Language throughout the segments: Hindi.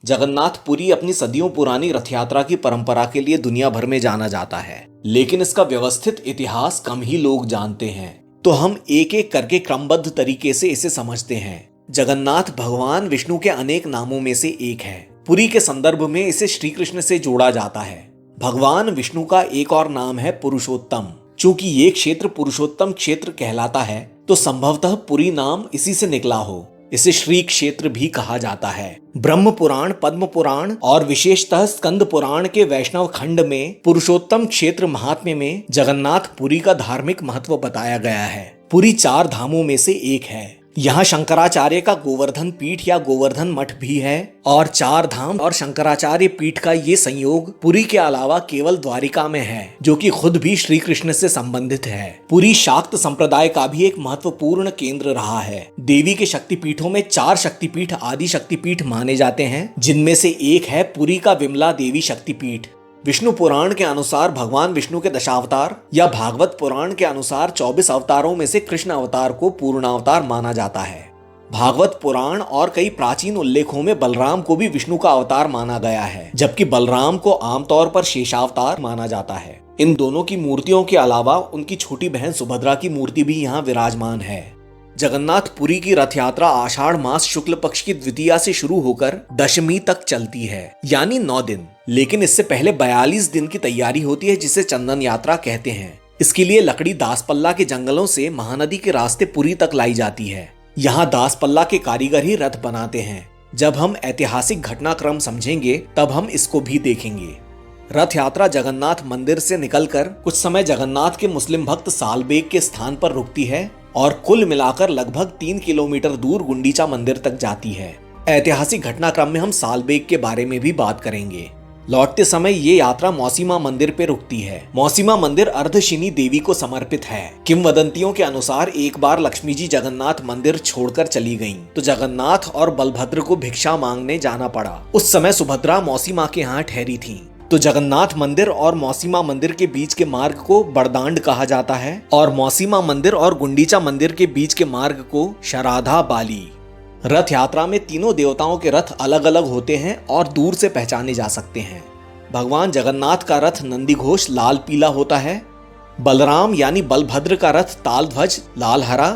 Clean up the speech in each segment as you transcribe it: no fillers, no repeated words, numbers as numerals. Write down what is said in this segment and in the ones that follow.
जगन्नाथपुरी अपनी सदियों पुरानी रथ यात्रा की परंपरा के लिए दुनिया भर में जाना जाता है, लेकिन इसका व्यवस्थित इतिहास कम ही लोग जानते हैं। तो हम एक एक करके क्रमबद्ध तरीके से इसे समझते हैं। जगन्नाथ भगवान विष्णु के अनेक नामों में से एक है। पुरी के संदर्भ में इसे श्री कृष्ण से जोड़ा जाता है। भगवान विष्णु का एक और नाम है पुरुषोत्तम। चूंकि ये क्षेत्र पुरुषोत्तम क्षेत्र कहलाता है, तो संभवतः पुरी नाम इसी से निकला हो। इसे श्री क्षेत्र भी कहा जाता है। ब्रह्म पुराण, पद्म पुराण और विशेषतः स्कंद पुराण के वैष्णव खंड में पुरुषोत्तम क्षेत्र महात्म्य में जगन्नाथपुरी का धार्मिक महत्व बताया गया है। पुरी 4 धामों में से एक है। यहाँ शंकराचार्य का गोवर्धन पीठ या गोवर्धन मठ भी है और 4 धाम और शंकराचार्य पीठ का ये संयोग पुरी के अलावा केवल द्वारिका में है, जो कि खुद भी श्री कृष्ण से संबंधित है। पुरी शाक्त संप्रदाय का भी एक महत्वपूर्ण केंद्र रहा है। देवी के शक्तिपीठों में 4 शक्तिपीठ आदि शक्तिपीठ माने जाते हैं, जिनमें से एक है पुरी का विमला देवी शक्तिपीठ। विष्णु पुराण के अनुसार भगवान विष्णु के दशावतार या भागवत पुराण के अनुसार 24 अवतारों में से कृष्ण अवतार को पूर्णावतार माना जाता है। भागवत पुराण और कई प्राचीन उल्लेखों में बलराम को भी विष्णु का अवतार माना गया है, जबकि बलराम को आमतौर पर शेषावतार माना जाता है। इन दोनों की मूर्तियों के अलावा उनकी छोटी बहन सुभद्रा की मूर्ति भी यहाँ विराजमान है। जगन्नाथपुरी की रथ यात्रा आषाढ़ मास शुक्ल पक्ष की द्वितीया से शुरू होकर दशमी तक चलती है, यानी 9 दिन। लेकिन इससे पहले 42 दिन की तैयारी होती है, जिसे चंदन यात्रा कहते हैं। इसके लिए लकड़ी दासपल्ला के जंगलों से महानदी के रास्ते पुरी तक लाई जाती है। यहाँ दासपल्ला के कारीगर ही रथ बनाते हैं। जब हम ऐतिहासिक घटनाक्रम समझेंगे तब हम इसको भी देखेंगे। रथ यात्रा जगन्नाथ मंदिर से निकलकर कुछ समय जगन्नाथ के मुस्लिम भक्त सालबेग के स्थान पर रुकती है और कुल मिलाकर लगभग 3 किलोमीटर दूर गुंडीचा मंदिर तक जाती है। ऐतिहासिक घटनाक्रम में हम सालबेग के बारे में भी बात करेंगे। लौटते समय ये यात्रा मौसीमा मंदिर पे रुकती है। मौसीमा मंदिर अर्धशिनी देवी को समर्पित है। किंवदंतियों के अनुसार एक बार लक्ष्मी जी जगन्नाथ मंदिर छोड़कर चली गईं, तो जगन्नाथ और बलभद्र को भिक्षा मांगने जाना पड़ा। उस समय सुभद्रा मौसीमा के यहाँ ठहरी थी। तो जगन्नाथ मंदिर और मौसीमा मंदिर के बीच के मार्ग को बड़दांड कहा जाता है और मौसीमा मंदिर और गुंडीचा मंदिर के बीच के मार्ग को शराधा बाली। रथ यात्रा में तीनों देवताओं के रथ अलग अलग होते हैं और दूर से पहचाने जा सकते हैं। भगवान जगन्नाथ का रथ नंदीघोष लाल पीला होता है। बलराम यानी बलभद्र का रथ तालध्वज लाल हरा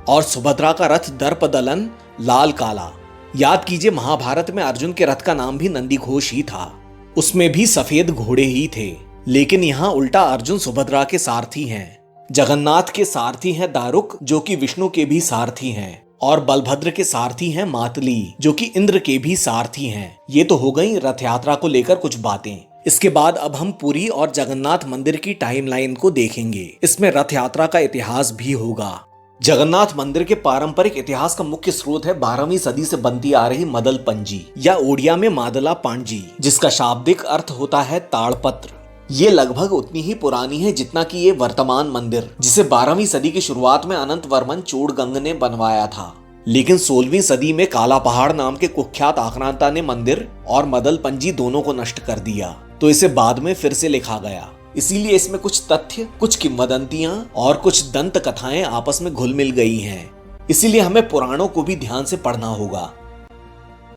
और सुभद्रा का रथ दर्पदलन लाल काला। याद कीजिए, महाभारत में अर्जुन के रथ का नाम भी नंदीघोष ही था। उसमें भी सफेद घोड़े ही थे, लेकिन यहाँ उल्टा अर्जुन सुभद्रा के सारथी हैं। जगन्नाथ के सारथी हैं दारुक, जो कि विष्णु के भी सारथी हैं, और बलभद्र के सारथी हैं मातली, जो कि इंद्र के भी सारथी हैं। ये तो हो गई रथ यात्रा को लेकर कुछ बातें। इसके बाद अब हम पुरी और जगन्नाथ मंदिर की टाइमलाइन को देखेंगे। इसमें रथ यात्रा का इतिहास भी होगा। जगन्नाथ मंदिर के पारंपरिक इतिहास का मुख्य स्रोत है 12वीं सदी से बनती आ रही मदल पंजी या ओडिया में मादला पांजी, जिसका शाब्दिक अर्थ होता है ताड़पत्र। ये लगभग उतनी ही पुरानी है जितना कि ये वर्तमान मंदिर, जिसे 12वीं सदी की शुरुआत में अनंत वर्मन चोड़गंग ने बनवाया था। लेकिन 16वीं सदी में काला पहाड़ नाम के कुख्यात आक्रांता ने मंदिर और मदल पंजी दोनों को नष्ट कर दिया, तो इसे बाद में फिर से लिखा गया। इसीलिए इसमें कुछ तथ्य, कुछ किंवदंतियां और कुछ दंत कथाएं आपस में घुल मिल गई हैं। इसीलिए हमें पुराणों को भी ध्यान से पढ़ना होगा।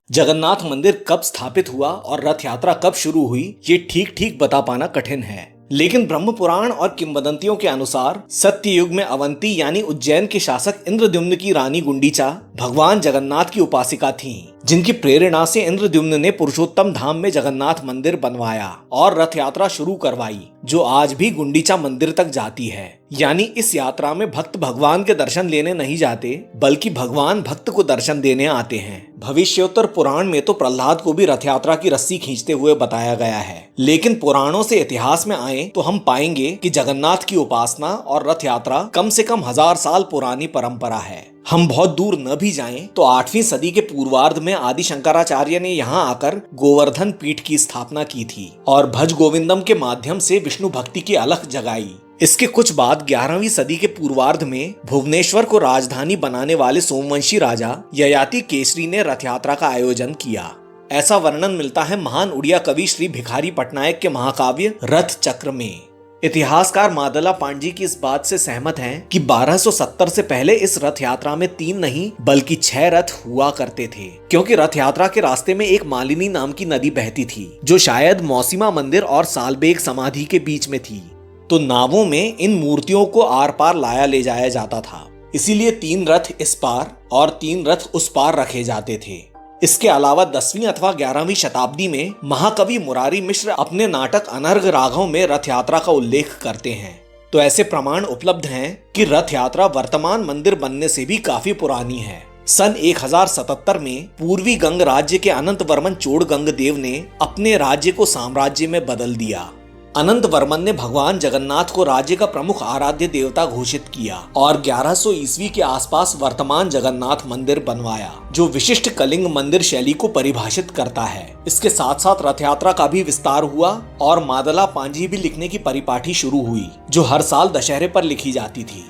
जगन्नाथ मंदिर कब स्थापित हुआ और रथ यात्रा कब शुरू हुई, ये ठीक ठीक बता पाना कठिन है। लेकिन ब्रह्म पुराण और किंवदंतियों के अनुसार सत्ययुग में अवंती यानी उज्जैन के शासक इंद्रद्युम्न की रानी गुंडीचा भगवान जगन्नाथ की उपासिका थीं, जिनकी प्रेरणा से इंद्रद्युम्न ने पुरुषोत्तम धाम में जगन्नाथ मंदिर बनवाया और रथ यात्रा शुरू करवाई, जो आज भी गुंडीचा मंदिर तक जाती है। यानी इस यात्रा में भक्त भगवान के दर्शन लेने नहीं जाते, बल्कि भगवान भक्त को दर्शन देने आते हैं। भविष्योत्तर पुराण में तो प्रहलाद को भी रथ यात्रा की रस्सी खींचते हुए बताया गया है। लेकिन पुराणों से इतिहास में आए तो हम पाएंगे कि जगन्नाथ की उपासना और रथ यात्रा कम से कम 1000 साल पुरानी परंपरा है। हम बहुत दूर न भी जाएं तो 8वीं सदी के पूर्वार्ध में आदि शंकराचार्य ने यहाँ आकर गोवर्धन पीठ की स्थापना की थी और भज गोविंदम के माध्यम से विष्णु भक्ति की अलख जगाई। इसके कुछ बाद 11वीं सदी के पूर्वार्ध में भुवनेश्वर को राजधानी बनाने वाले सोमवंशी राजा ययाति केसरी ने रथ यात्रा का आयोजन किया। ऐसा वर्णन मिलता है महान उड़िया कवि श्री भिखारी पटनायक के महाकाव्य रथ चक्र में। इतिहासकार मादला पांजी की इस बात से सहमत हैं कि 1270 से पहले इस रथ यात्रा में 3 नहीं बल्कि 6 रथ हुआ करते थे, क्योंकि रथ यात्रा के रास्ते में एक मालिनी नाम की नदी बहती थी जो शायद मौसीमा मंदिर और सालबेग समाधि के बीच में थी। तो नावों में इन मूर्तियों को आर पार लाया ले जाया जाता था, इसीलिए 3 रथ इस पार और 3 रथ उस पार रखे जाते थे। इसके अलावा 10वीं अथवा 11वीं शताब्दी में महाकवि मुरारी मिश्र अपने नाटक अनर्घ राघव में रथ यात्रा का उल्लेख करते हैं। तो ऐसे प्रमाण उपलब्ध हैं कि रथ यात्रा वर्तमान मंदिर बनने से भी काफी पुरानी है। सन 1077 में पूर्वी गंग राज्य के अनंत वर्मन चोड़गंग देव ने अपने राज्य को साम्राज्य में बदल दिया। अनंत वर्मन ने भगवान जगन्नाथ को राज्य का प्रमुख आराध्य देवता घोषित किया और 1100 ईस्वी के आसपास वर्तमान जगन्नाथ मंदिर बनवाया, जो विशिष्ट कलिंग मंदिर शैली को परिभाषित करता है। इसके साथ साथ रथ यात्रा का भी विस्तार हुआ और मादला पांजी भी लिखने की परिपाठी शुरू हुई, जो हर साल दशहरे पर लिखी जाती थी।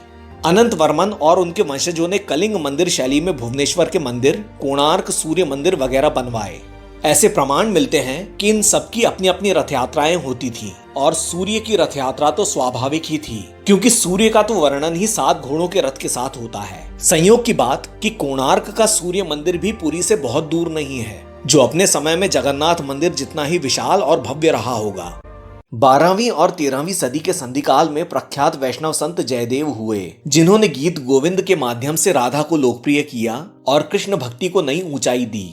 अनंत वर्मन और उनके वंशजों ने कलिंग मंदिर शैली में भुवनेश्वर के मंदिर, कोणार्क सूर्य मंदिर वगैरह बनवाए। ऐसे प्रमाण मिलते हैं कि इन सबकी अपनी अपनी रथ यात्राएं होती थी और सूर्य की रथ यात्रा तो स्वाभाविक ही थी, क्योंकि सूर्य का तो वर्णन ही 7 घोड़ों के रथ के साथ होता है। संयोग की बात कि कोणार्क का सूर्य मंदिर भी पुरी से बहुत दूर नहीं है, जो अपने समय में जगन्नाथ मंदिर जितना ही विशाल और भव्य रहा होगा। 12वीं और 13वीं सदी के संधिकाल में प्रख्यात वैष्णव संत जयदेव हुए, जिन्होंने गीत गोविंद के माध्यम से राधा को लोकप्रिय किया और कृष्ण भक्ति को नई ऊंचाई दी।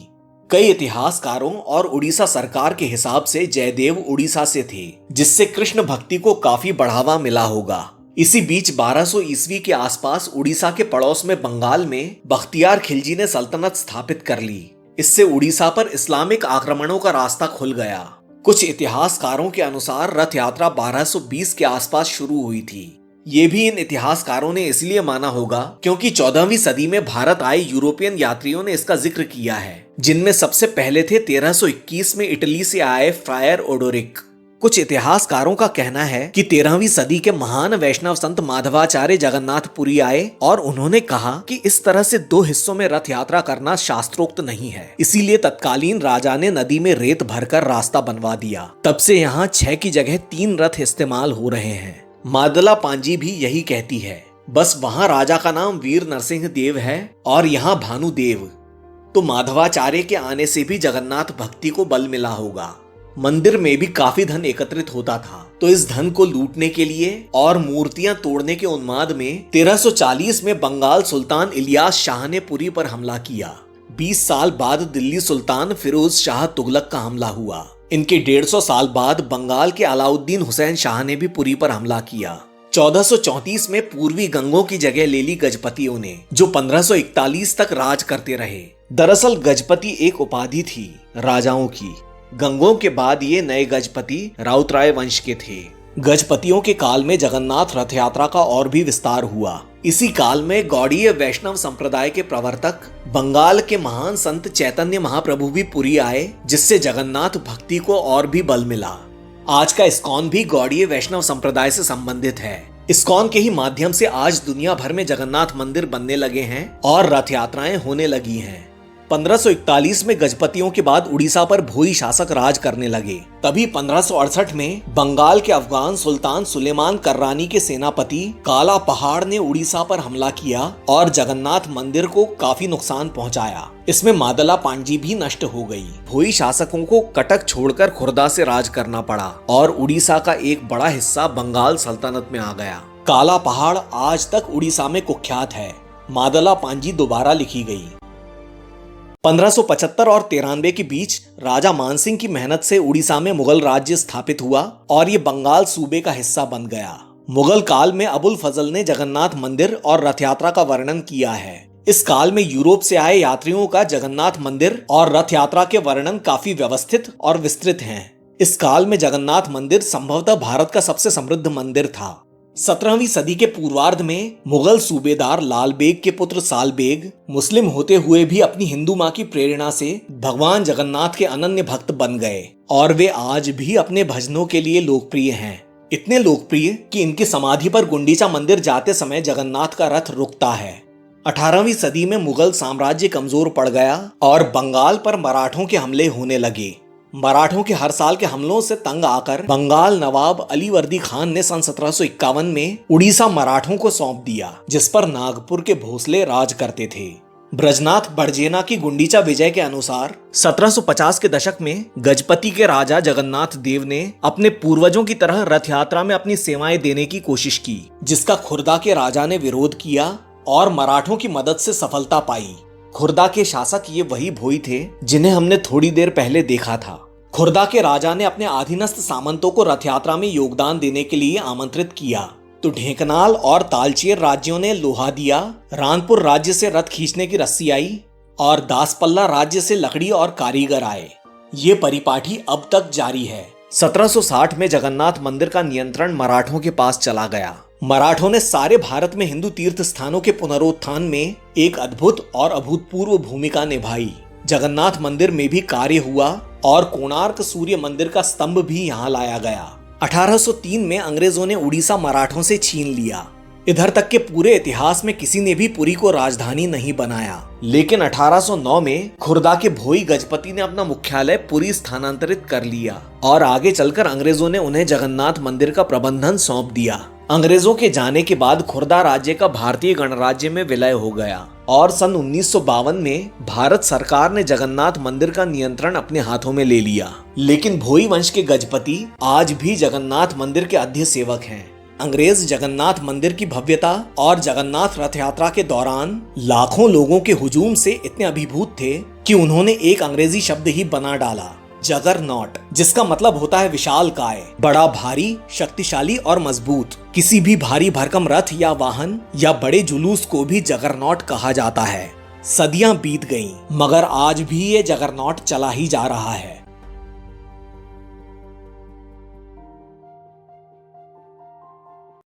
कई इतिहासकारों और उड़ीसा सरकार के हिसाब से जयदेव उड़ीसा से थे, जिससे कृष्ण भक्ति को काफी बढ़ावा मिला होगा। इसी बीच 1200 ईस्वी के आसपास उड़ीसा के पड़ोस में बंगाल में बख्तियार खिलजी ने सल्तनत स्थापित कर ली। इससे उड़ीसा पर इस्लामिक आक्रमणों का रास्ता खुल गया। कुछ इतिहासकारों के अनुसार रथ यात्रा 1220 के आसपास शुरू हुई थी। ये भी इन इतिहासकारों ने इसलिए माना होगा क्योंकि 14वीं सदी में भारत आए यूरोपियन यात्रियों ने इसका जिक्र किया है, जिनमें सबसे पहले थे 1321 में इटली से आए फ्रायर ओडोरिक। कुछ इतिहासकारों का कहना है कि 13वीं सदी के महान वैष्णव संत माधवाचार्य जगन्नाथपुरी आए और उन्होंने कहा कि इस तरह से 2 हिस्सों में रथ यात्रा करना शास्त्रोक्त नहीं है, इसीलिए तत्कालीन राजा ने नदी में रेत भरकर रास्ता बनवा दिया। तब से यहाँ 6 की जगह 3 रथ इस्तेमाल हो रहे हैं। मादला पांजी भी यही कहती है, बस वहां राजा का नाम वीर नरसिंह देव है और यहाँ भानुदेव। तो माधवाचार्य के आने से भी जगन्नाथ भक्ति को बल मिला होगा। मंदिर में भी काफी धन एकत्रित होता था, तो इस धन को लूटने के लिए और मूर्तियां तोड़ने के उन्माद में 1340 में बंगाल सुल्तान इलियास शाह ने पुरी पर हमला किया। 20 साल बाद दिल्ली सुल्तान फिरोज शाह तुगलक का हमला हुआ। इनके 150 साल बाद बंगाल के अलाउद्दीन हुसैन शाह ने भी पुरी पर हमला किया। 1434 में पूर्वी गंगों की जगह ले ली गजपतियों ने, जो 1541 तक राज करते रहे। दरअसल गजपति एक उपाधि थी राजाओं की। गंगों के बाद ये नए गजपति राउतराय वंश के थे। गजपतियों के काल में जगन्नाथ रथ यात्रा का और भी विस्तार हुआ। इसी काल में गौड़ीय वैष्णव संप्रदाय के प्रवर्तक बंगाल के महान संत चैतन्य महाप्रभु भी पुरी आए, जिससे जगन्नाथ भक्ति को और भी बल मिला। आज का इस्कॉन भी गौड़ीय वैष्णव संप्रदाय से संबंधित है। इस्कॉन के ही माध्यम से आज दुनिया भर में जगन्नाथ मंदिर बनने लगे हैं और रथ यात्राएं होने लगी हैं। 1541 में गजपतियों के बाद उड़ीसा पर भोई शासक राज करने लगे। तभी 1568 में बंगाल के अफगान सुल्तान सुलेमान कर्रानी के सेनापति काला पहाड़ ने उड़ीसा पर हमला किया और जगन्नाथ मंदिर को काफी नुकसान पहुंचाया। इसमें मादला पांजी भी नष्ट हो गई। भोई शासकों को कटक छोड़कर खुर्दा से राज करना पड़ा और उड़ीसा का एक बड़ा हिस्सा बंगाल सल्तनत में आ गया। काला पहाड़ आज तक उड़ीसा में कुख्यात है। मादला पांजी दोबारा लिखी गई। 1575 और 93 के बीच राजा मानसिंह की मेहनत से उड़ीसा में मुगल राज्य स्थापित हुआ और ये बंगाल सूबे का हिस्सा बन गया। मुगल काल में अबुल फजल ने जगन्नाथ मंदिर और रथ यात्रा का वर्णन किया है। इस काल में यूरोप से आए यात्रियों का जगन्नाथ मंदिर और रथ यात्रा के वर्णन काफी व्यवस्थित और विस्तृत हैं। इस काल में जगन्नाथ मंदिर संभवतः भारत का सबसे समृद्ध मंदिर था। 17वीं सदी के पूर्वार्ध में मुगल सूबेदार लाल बेग के पुत्र साल बेग मुस्लिम होते हुए भी अपनी हिंदू मां की प्रेरणा से भगवान जगन्नाथ के अनन्य भक्त बन गए और वे आज भी अपने भजनों के लिए लोकप्रिय हैं। इतने लोकप्रिय कि इनकी समाधि पर गुंडीचा मंदिर जाते समय जगन्नाथ का रथ रुकता है। 18वीं सदी में मुगल साम्राज्य कमजोर पड़ गया और बंगाल पर मराठों के हमले होने लगे। मराठों के हर साल के हमलों से तंग आकर बंगाल नवाब अलीवर्दी खान ने सन 1751 में उड़ीसा मराठों को सौंप दिया, जिस पर नागपुर के भोसले राज करते थे। ब्रजनाथ बड़जेना की गुंडीचा विजय के अनुसार 1750 के दशक में गजपति के राजा जगन्नाथ देव ने अपने पूर्वजों की तरह रथ यात्रा में अपनी सेवाएं देने की कोशिश की, जिसका खुर्दा के राजा ने विरोध किया और मराठों की मदद से सफलता पाई। खुर्दा के शासक ये वही भोई थे जिन्हें हमने थोड़ी देर पहले देखा था। खुर्दा के राजा ने अपने अधीनस्थ सामंतों को रथ यात्रा में योगदान देने के लिए आमंत्रित किया, तो ढेंकनाल और तालचेर राज्यों ने लोहा दिया, रानपुर राज्य से रथ खींचने की रस्सी आई और दासपल्ला राज्य से लकड़ी और कारीगर आए। ये परिपाटी अब तक जारी है। 1760 में जगन्नाथ मंदिर का नियंत्रण मराठों के पास चला गया। मराठों ने सारे भारत में हिंदू तीर्थ स्थानों के पुनरुत्थान में एक अद्भुत और अभूतपूर्व भूमिका निभाई। जगन्नाथ मंदिर में भी कार्य हुआ और कोणार्क सूर्य मंदिर का स्तंभ भी यहाँ लाया गया। 1803 में अंग्रेजों ने उड़ीसा मराठों से छीन लिया। इधर तक के पूरे इतिहास में किसी ने भी पुरी को राजधानी नहीं बनाया, लेकिन 1809 में खुर्दा के भोई गजपति ने अपना मुख्यालय पुरी स्थानांतरित कर लिया और आगे चलकर अंग्रेजों ने उन्हें जगन्नाथ मंदिर का प्रबंधन सौंप दिया। अंग्रेजों के जाने के बाद खुर्दा राज्य का भारतीय गणराज्य में विलय हो गया और सन 1952 में भारत सरकार ने जगन्नाथ मंदिर का नियंत्रण अपने हाथों में ले लिया। लेकिन भोई वंश के गजपति आज भी जगन्नाथ मंदिर के अध्य सेवक हैं। अंग्रेज जगन्नाथ मंदिर की भव्यता और जगन्नाथ रथ यात्रा के दौरान लाखों लोगों के हुजूम से इतने अभिभूत थे कि उन्होंने एक अंग्रेजी शब्द ही बना डाला, जगरनॉट, जिसका मतलब होता है विशाल काय, बड़ा भारी, शक्तिशाली और मजबूत। किसी भी भारी भरकम रथ या वाहन या बड़े जुलूस को भी जगरनॉट कहा जाता है। सदियां बीत गईं, मगर आज भी ये जगरनॉट चला ही जा रहा है।